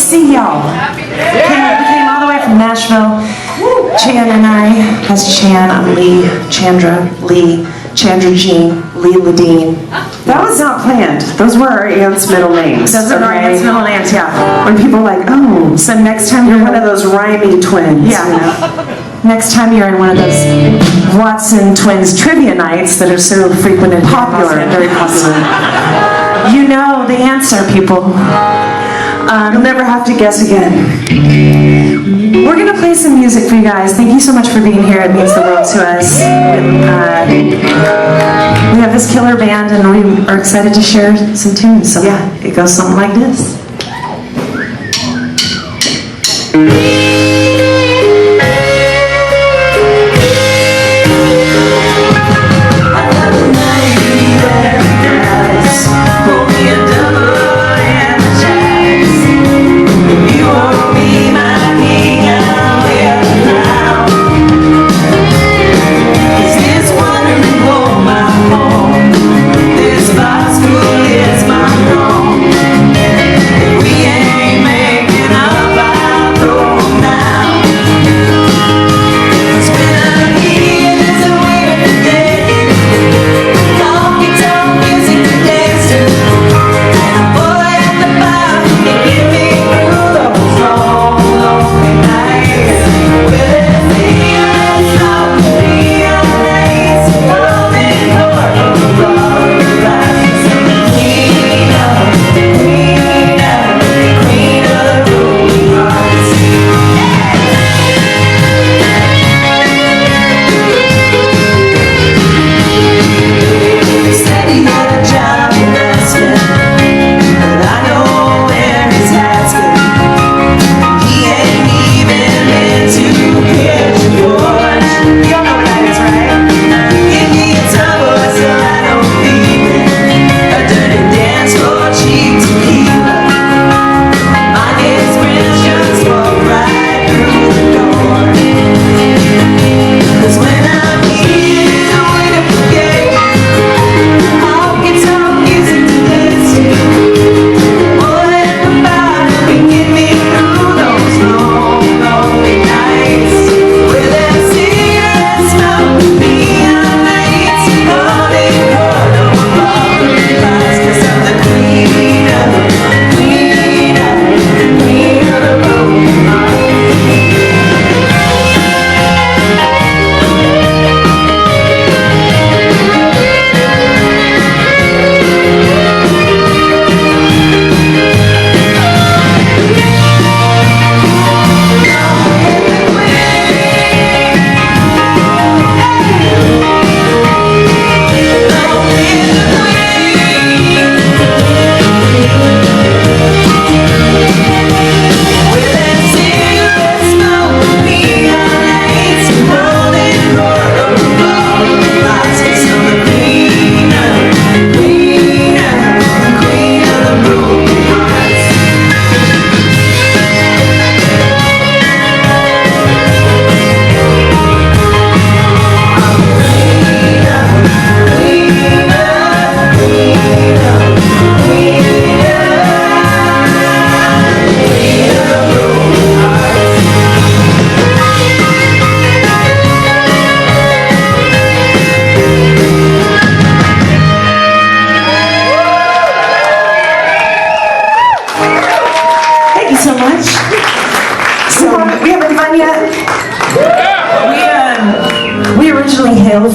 see y'all. We came all the way from Nashville. Chan and I, that's Chan, I'm Lee, Chandra, Lee, Chandra Jean, Lee Ladine. That was not planned. Those were our aunt's middle names. Those are our aunt's middle names, yeah. When people are like, oh, so next time you're one of those rhymey twins. Yeah. You know? Next time you're in one of those Watson twins trivia nights that are so frequent and popular, very popular. You know the answer, people. You'll never have to guess again. We're going to play some music for you guys. Thank you so much for being here. It means the world to us. We have this killer band and we are excited to share some tunes. So yeah, it goes something like this.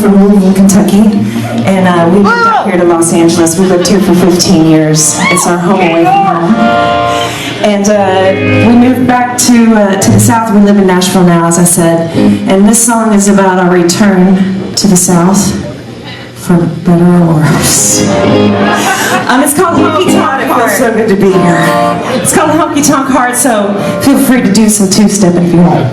From Louisville, Kentucky, and we moved up here to Los Angeles. We lived here for 15 years. It's our home away from home. And we moved back to the South. We live in Nashville now, as I said. And this song is about our return to the South, for better or worse. It's called Honky Tonk Heart. It feels so good to be here. It's called Honky Tonk Heart, so feel free to do some two-stepping if you want.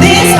This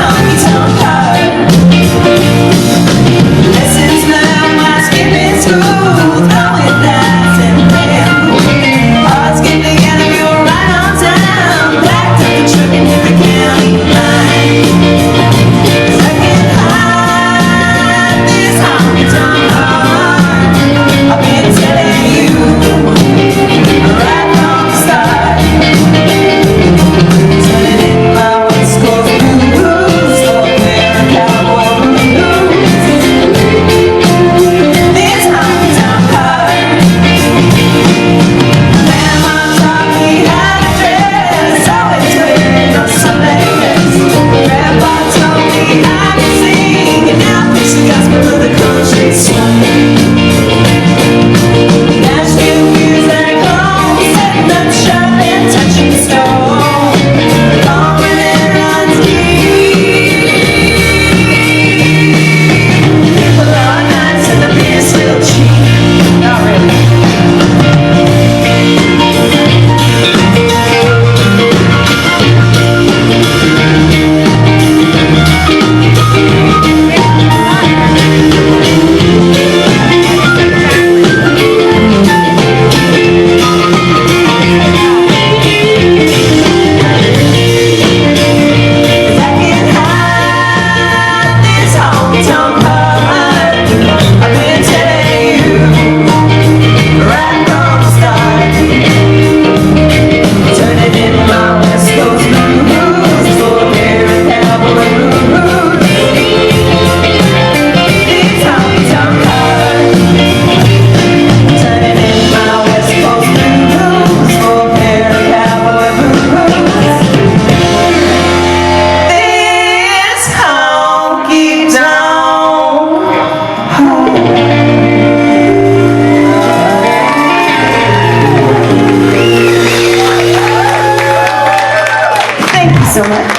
so much.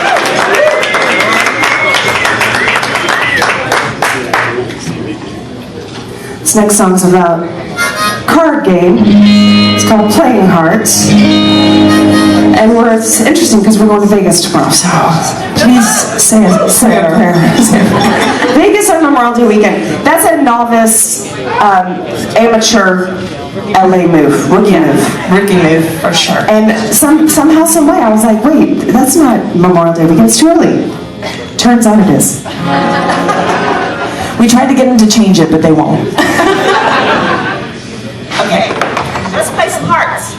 This next song's about a card game. It's called Playing Hearts. And it's interesting because we're going to Vegas tomorrow, so please say a prayer. Vegas on Memorial Day weekend. That's a novice, amateur LA move, rookie move for sure. And somehow, some way, I was like, wait, that's not Memorial Day weekend. It's too early. Turns out it is. We tried to get them to change it, but they won't. Okay, let's play some hearts.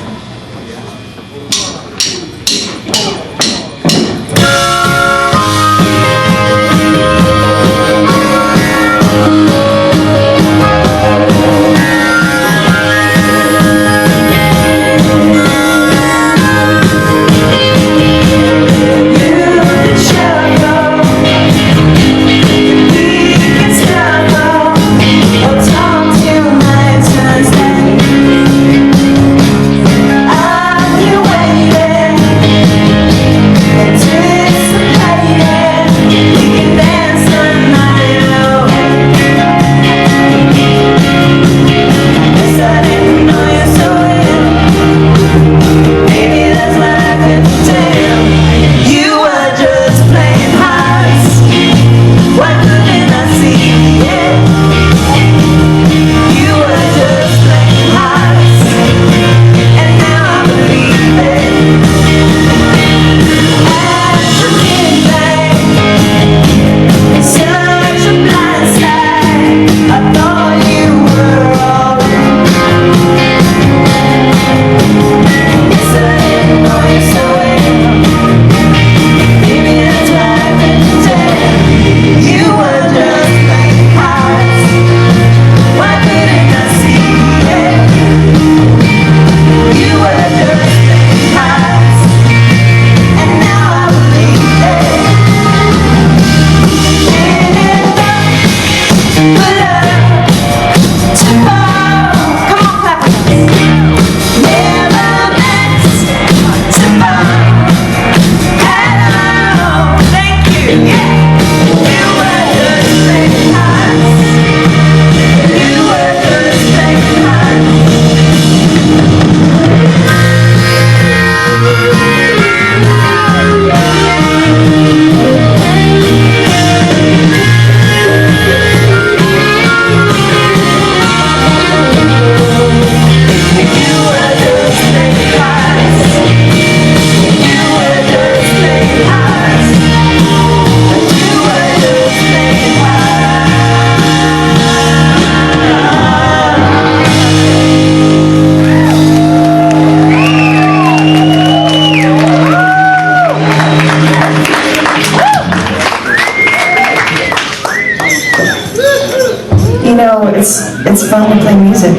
It's fun to play music.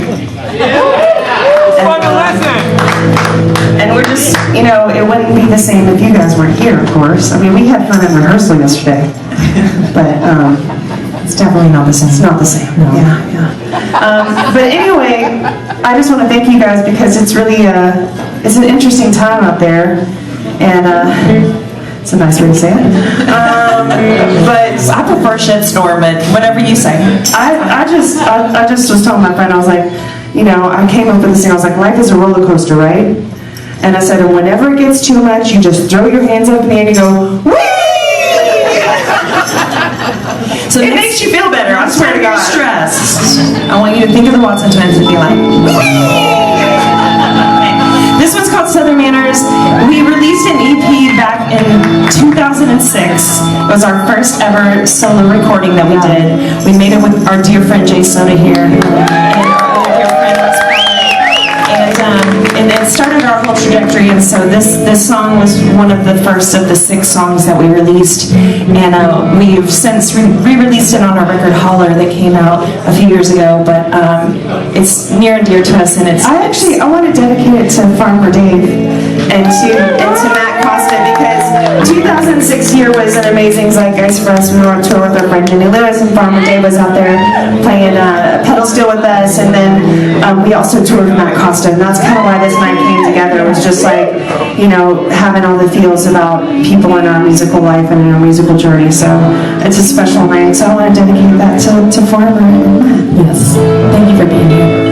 And we're just, it wouldn't be the same if you guys weren't here, of course. I mean, we had fun in rehearsal yesterday, but it's definitely not the same. It's not the same. No. Yeah. But anyway, I just want to thank you guys because it's really it's an interesting time out there, and it's a nice way to say it. But I prefer shitstorm, but whatever you say. I just was telling my friend, I was like, I came up with this thing, I was like, life is a roller coaster, right? And I said, and whenever it gets too much, you just throw your hands up in the air and you go, whee! So it makes you feel better, I swear to God. Stressed. I want you to think of the Watson twins and be like, whee! This one's called Southern Manners. We released an EP back in 2006. It was our first ever solo recording that we did. We made it with our dear friend Jay Soda here. And our other dear friend Russ Paul. And it started our whole trajectory. And so this song was one of the first of the 6 songs that we released. And we've since re-released it on our record Holler that came out a few years ago. But it's near and dear to us. And it's I want to dedicate it to Farmer Dave and to Matt Costa because 2016 year was an amazing zeitgeist for us. We were on tour with our friend Jenny Lewis, and Farmer Dave was out there playing pedal steel with us, and then we also toured with Matt Costa, and that's kind of why this night came together. It was just like, you know, having all the feels about people in our musical life and in our musical journey. So it's a special night. So I want to dedicate that to Farmer and Matt. Yes. Thank you for being here.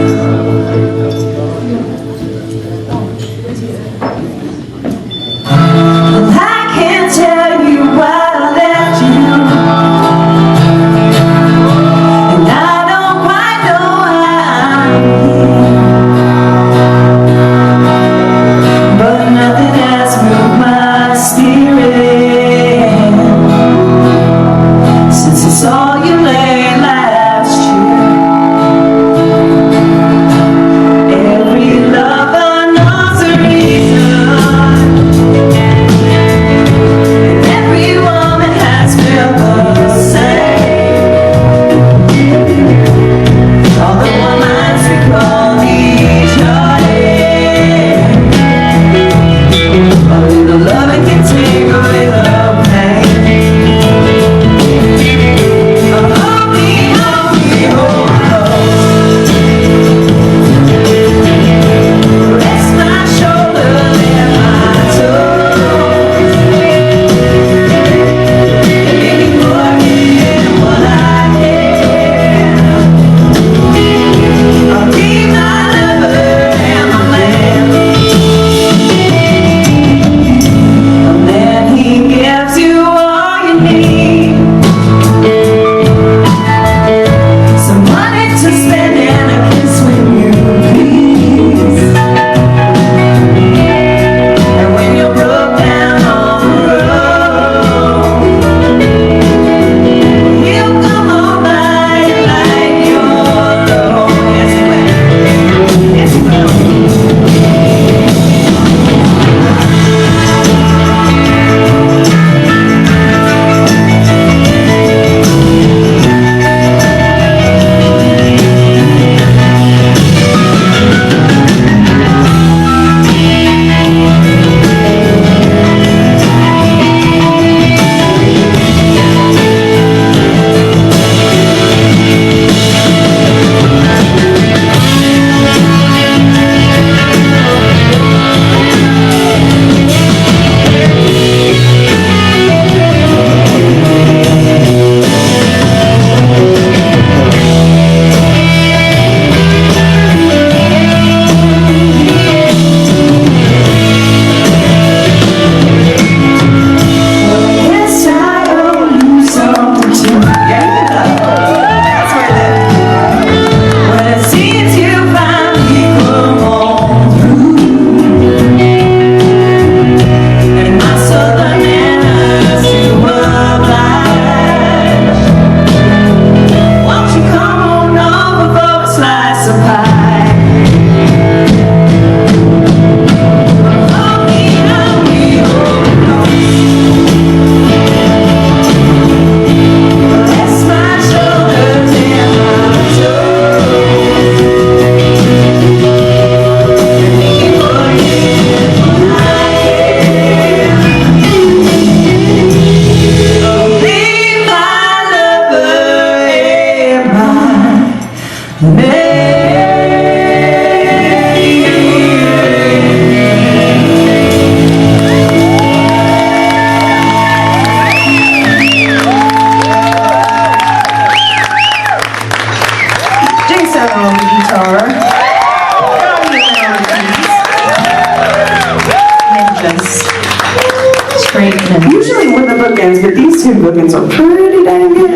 Usually we're the bookends, but these two bookends are pretty dang good.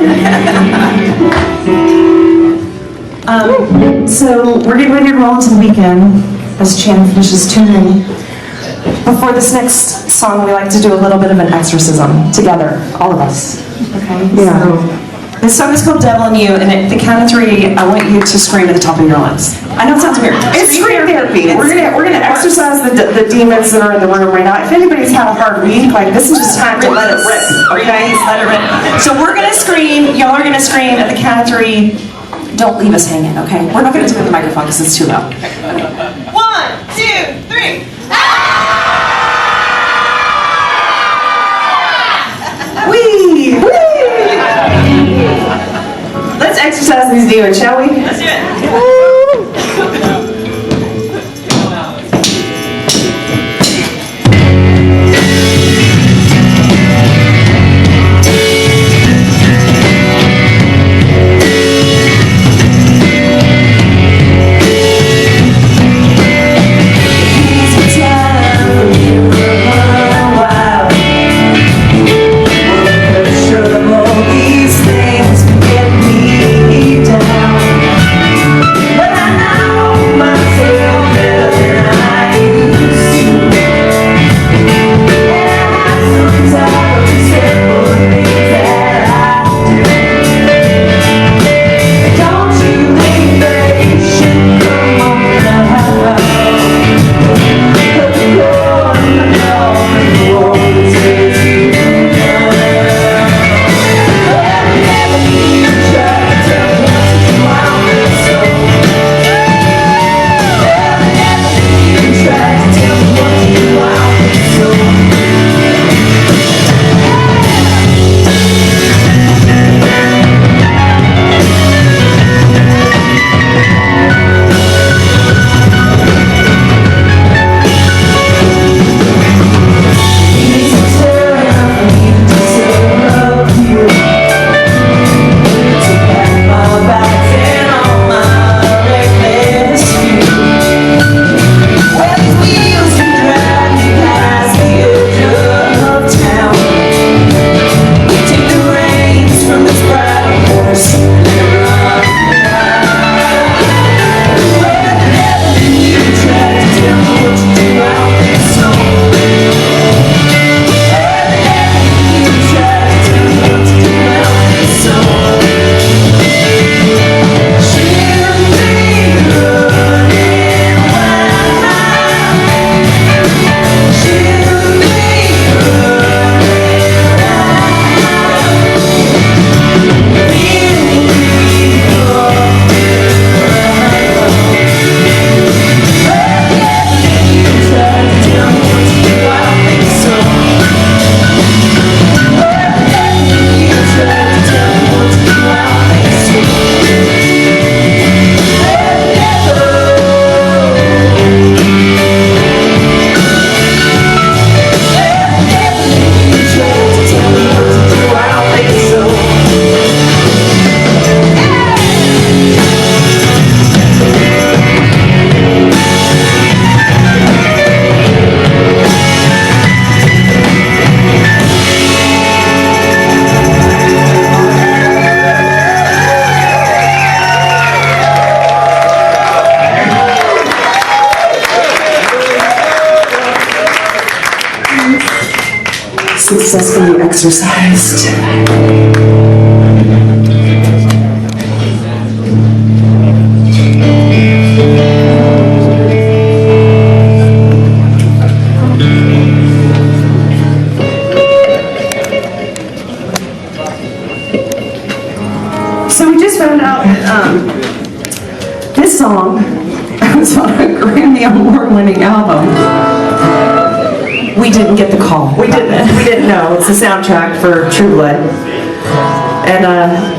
So we're getting ready to roll into the weekend as Chan finishes tuning. Before this next song, we like to do a little bit of an exorcism together, all of us. Okay? Yeah. So, this song is called Devil in You, and at the count of 3, I want you to scream at the top of your lungs. I know it sounds weird. It's scream therapy. We're gonna exorcise the demons that are in the room right now. If anybody's had a hard week, like this is just time to let it rip. Okay, just let it rip. So we're gonna scream. Y'all are gonna scream at the count of 3. Don't leave us hanging. Okay? We're not gonna do it in the microphone because it's too loud. 1, 2, 3. exercise these demons, shall we? Let's do it. Successfully exercised. So we just found out that this song was on a Grammy Award-winning album. We didn't get the call. We didn't know. It's the soundtrack for True Blood. And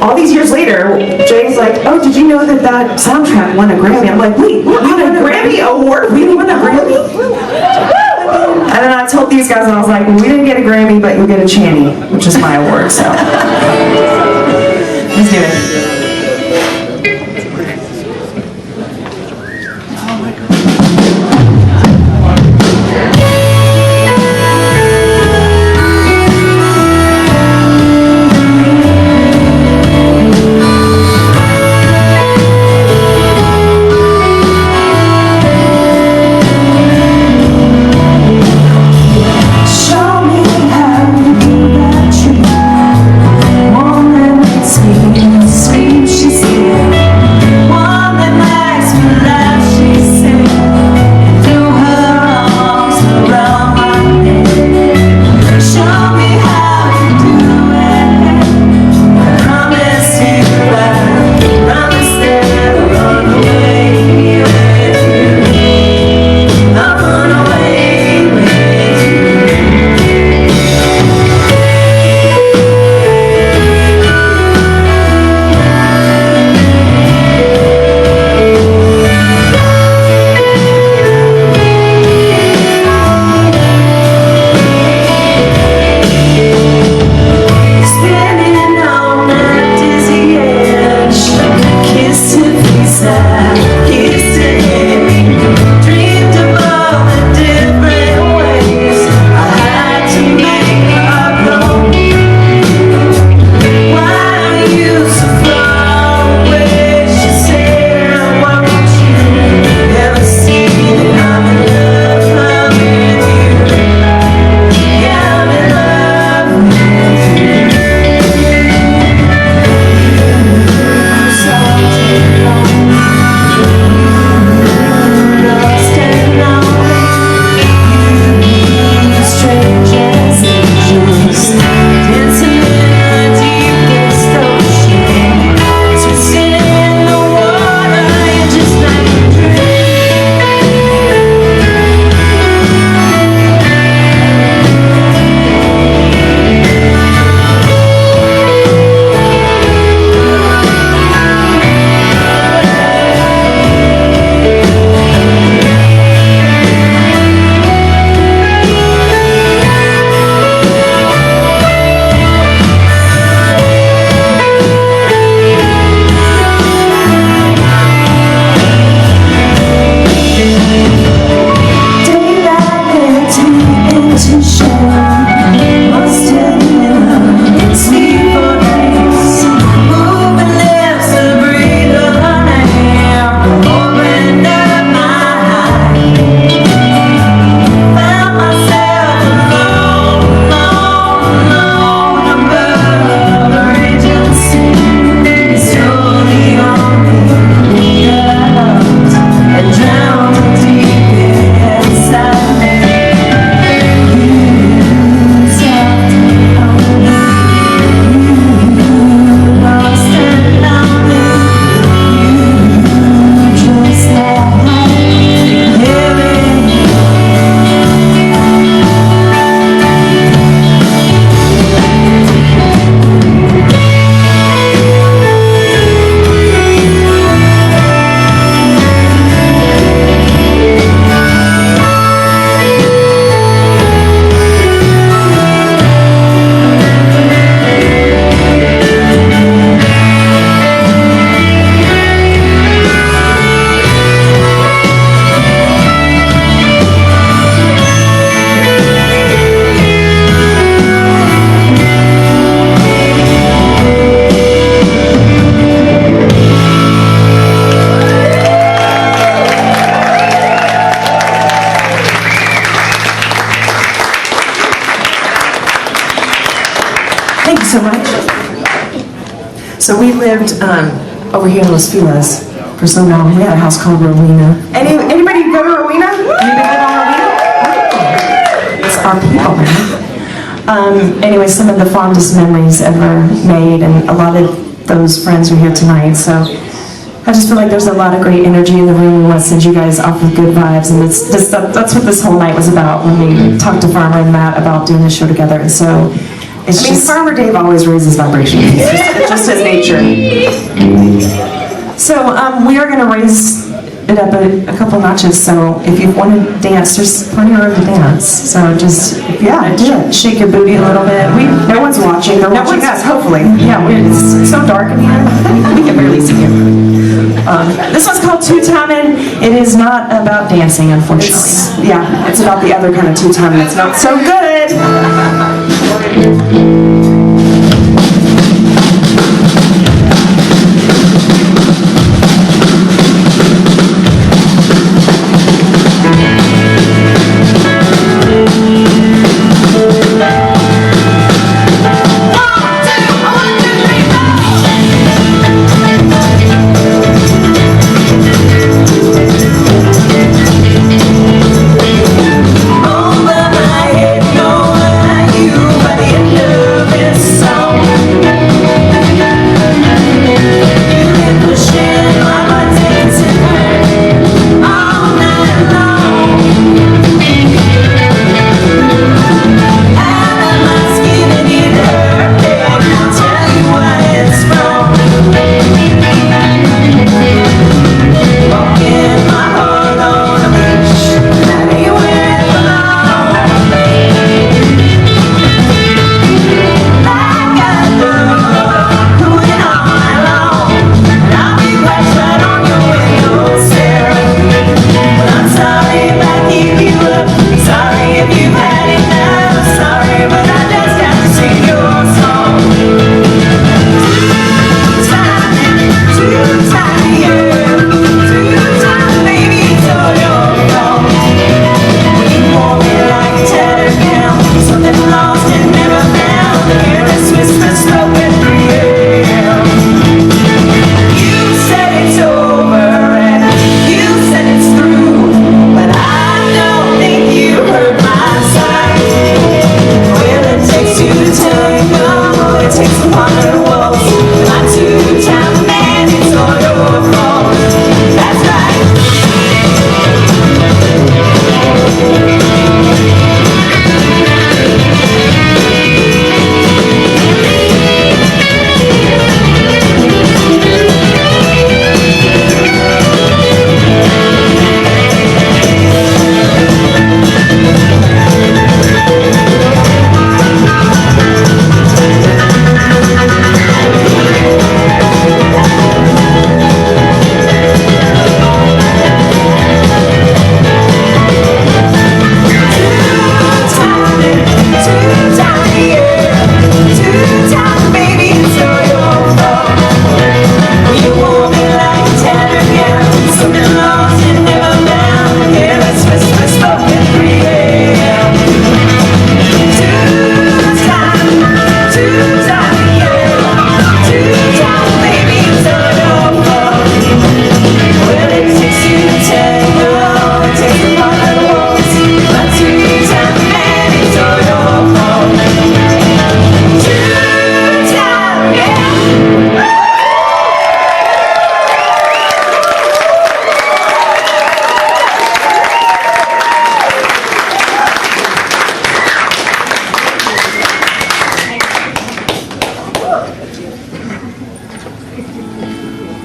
all these years later, Jay's like, "Oh, did you know that that soundtrack won a Grammy?" I'm like, "Wait, we won a Grammy award? We won a Grammy?" And then I told these guys, and I was like, "We didn't get a Grammy, but you'll get a Channy, which is my award." So let's do it. Sweet. Thank you so much. So we lived over here in Los Feliz for so long. We had a house called Rowena. Anybody go to Rowena? Anybody live on Rowena? It's our people, man. Anyway, some of the fondest memories ever made, and a lot of those friends are here tonight. So I just feel like there's a lot of great energy in the room. We want to send you guys off with good vibes, and that's what this whole night was about when we talked to Farmer and Matt about doing this show together. And so it's Farmer Dave always raises vibrations. It's just his nature. So we are going to raise it up a couple notches. So if you want to dance, there's plenty of room to dance. So just if you want to shake your booty a little bit. No one's watching. They're watching us, hopefully. Yeah, it's so dark in here. We can barely see you. This one's called Two-Timing. It is not about dancing, unfortunately. It's about the other kind of two-timing. It's not so good.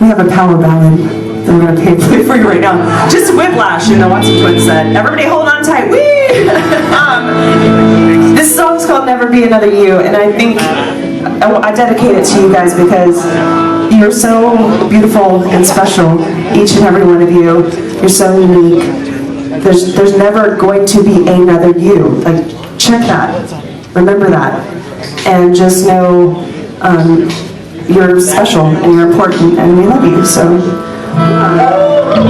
We have a power ballad that we're going to play for you right now. Just whiplash, what some twins said. Everybody hold on tight. Whee! This song's called Never Be Another You, and I think I dedicate it to you guys because you're so beautiful and special, each and every one of you. You're so unique. There's never going to be another you. Like, check that. Remember that. And just know you're special and you're important and we love you. So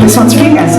this one's for you guys.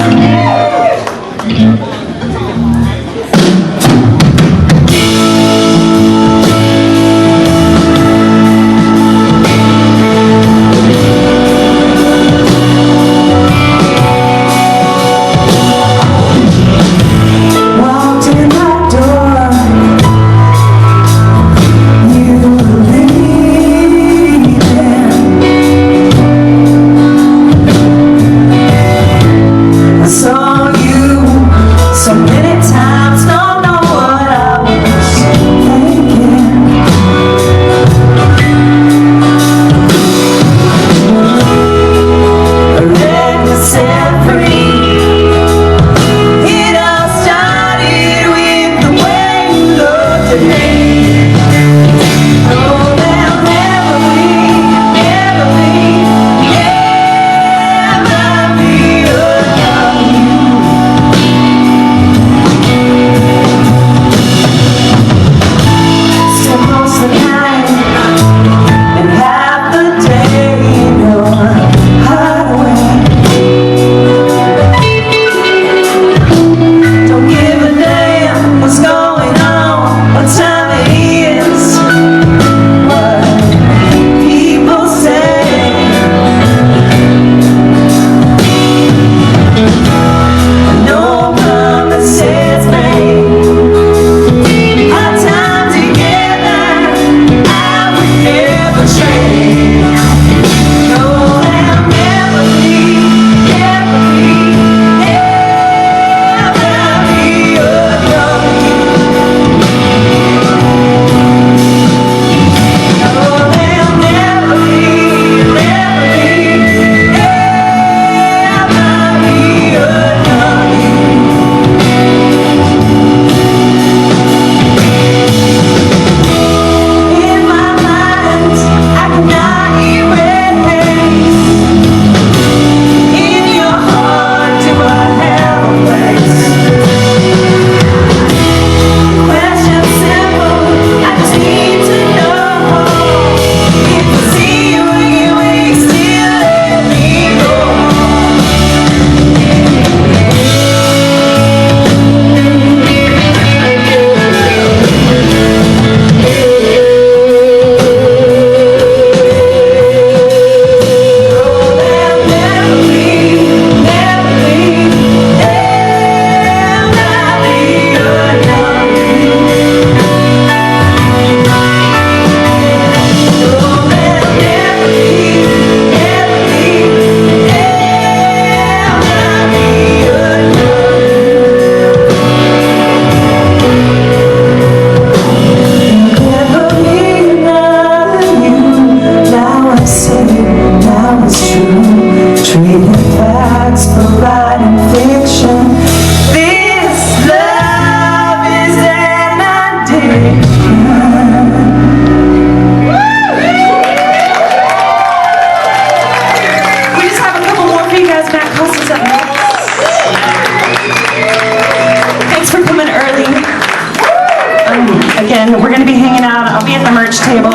at the merch table.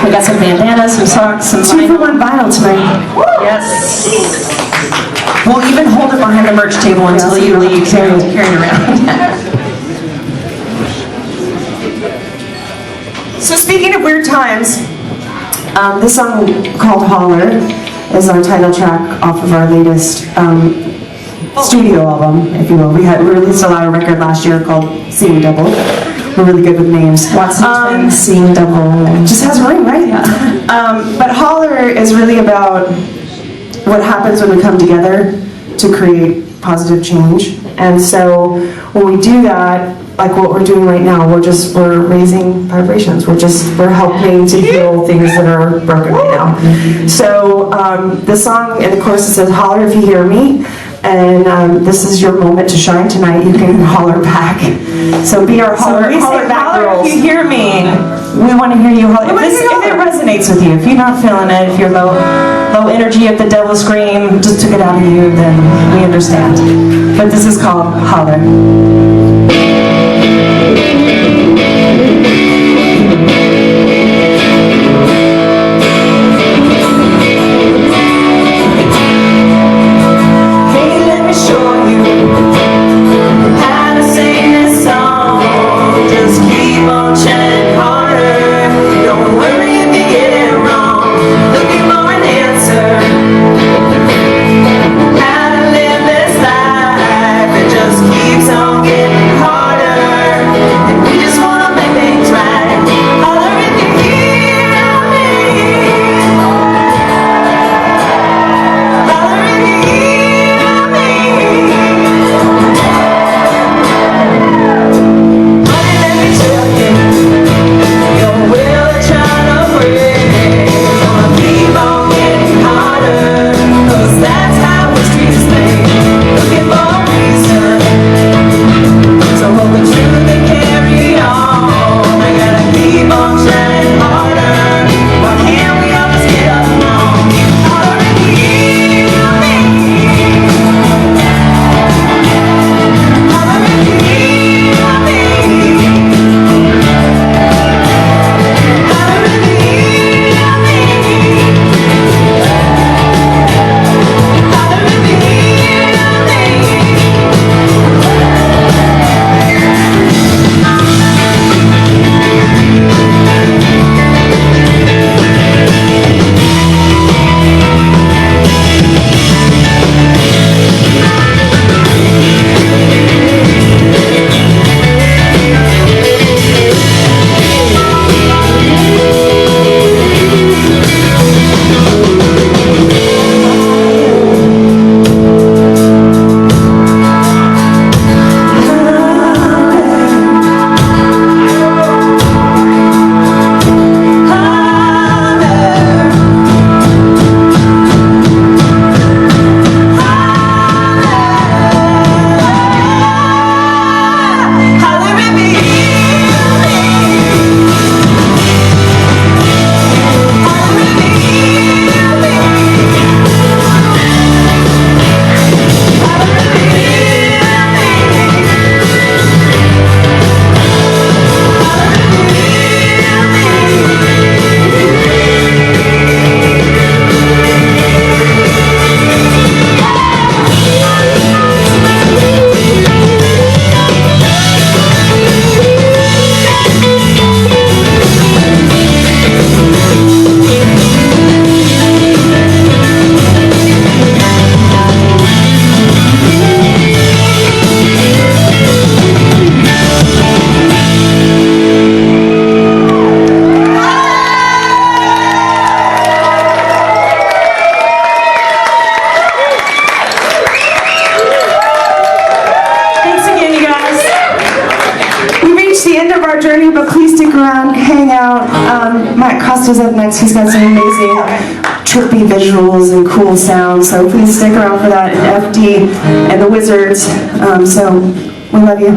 We got some bandanas, some socks, some 2-for-1 vinyl tonight. Yes. We'll even hold it behind the merch table until you leave, carry it around. So speaking of weird times, this song called Holler is our title track off of our latest studio album, if you will. We released a live record last year called Seeing Double. We're really good with names. Seeing Double. Just has a ring, right? Yeah. But Holler is really about what happens when we come together to create positive change. And so when we do that, like what we're doing right now, we're raising vibrations. We're helping to heal things that are broken right now. So the song in the chorus says, "Holler if you hear me," and this is your moment to shine tonight. You can holler back. So be our holler back girls. If you hear me, we want to hear you holler. If it resonates with you, if you're not feeling it, if you're low energy, if the devil scream just took it out of you, then we understand. But this is called Holler. But please stick around, hang out. Matt Costa's up next. He's got some amazing trippy visuals and cool sounds. So please stick around for that. And FD and the Wizards. So we love you.